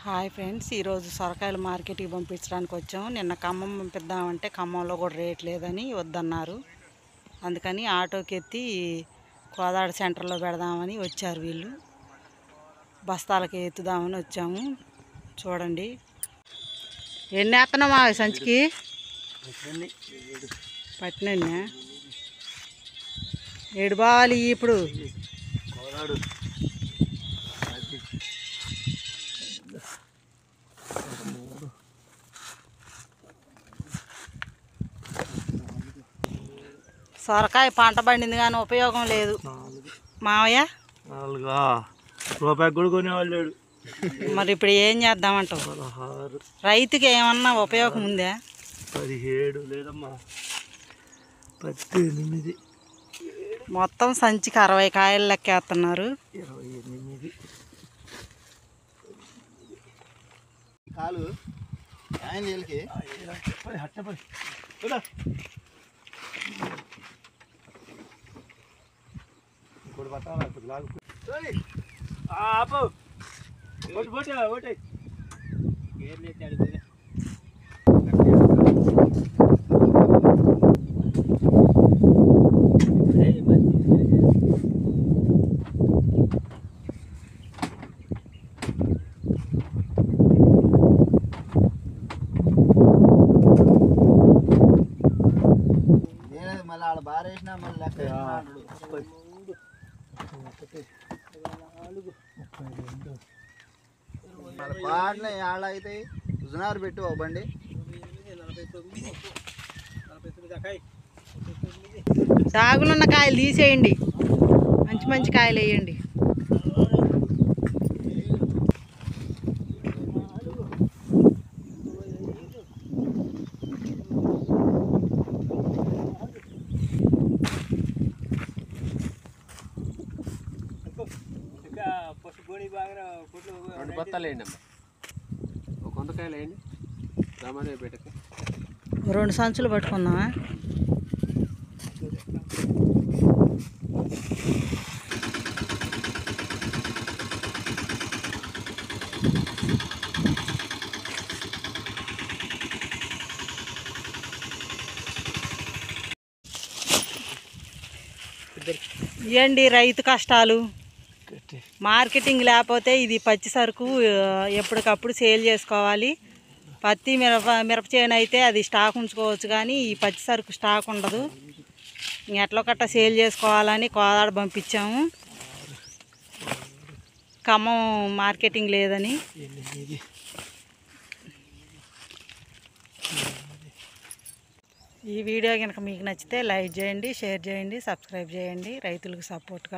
Hi friends, ఈరోజు సొరకాయలు మార్కెట్కి పంపించడానికి వచ్చాము. నిన్న ఖమ్మం పంపిద్దామంటే ఖమ్మంలో కూడా రేట్ లేదని వద్దన్నారు. అందుకని ఆటోకి ఎత్తి కోదాడ సెంటర్లో పెడదామని వచ్చారు వీళ్ళు. బస్తాలకి ఎత్తుదామని వచ్చాము. చూడండి ఎన్ని వేస్తున్నామా సంచికి పట్టినండి. 7 బావాలి ఇప్పుడు. సొరకాయ పంట పండింది కానీ ఉపయోగం లేదు మావయ్య. రూపాయి కూడా కొనేవాళ్ళు. మరి ఇప్పుడు ఏం చేద్దామంటావు? రైతుకి ఏమన్నా ఉపయోగం ఉందా? 17 లేదమ్మా, 18. మొత్తం సంచికి 60 కాయలు లెక్కేస్తున్నారు. 28 కాలు ఇంకోటి పట్టాలి. మళ్ళీ ఆడ బారేసినా మళ్ళీ పాటలు ఆడ అయితే హుజనారు పెట్టి ఒక బండి. సాగునున్న కాయలు తీసేయండి, మంచి మంచి కాయలు వేయండి. రెండు బత్తాలు వేయండి అమ్మ, ఒక 100 కాయలు వేయండి. రామాదేవి పెట్టక 2 సంచులు పట్టుకుందామా? ఇవ్వండి రైతు కష్టాలు. మార్కెటింగ్ లేకపోతే ఇది పచ్చి సరుకు ఎప్పటికప్పుడు సేల్ చేసుకోవాలి. పత్తి మిరప చేను అయితే అది స్టాక్ ఉంచుకోవచ్చు, కానీ ఈ పచ్చి సరుకు స్టాక్ ఉండదు. ఎట్లా కట్ట సేల్ చేసుకోవాలని కోదాడ పంపించాము. ఖమ్మం మార్కెటింగ్ లేదని. ఈ వీడియో కనుక మీకు నచ్చితే లైక్ చేయండి, షేర్ చేయండి, సబ్స్క్రైబ్ చేయండి. రైతులకు సపోర్ట్గా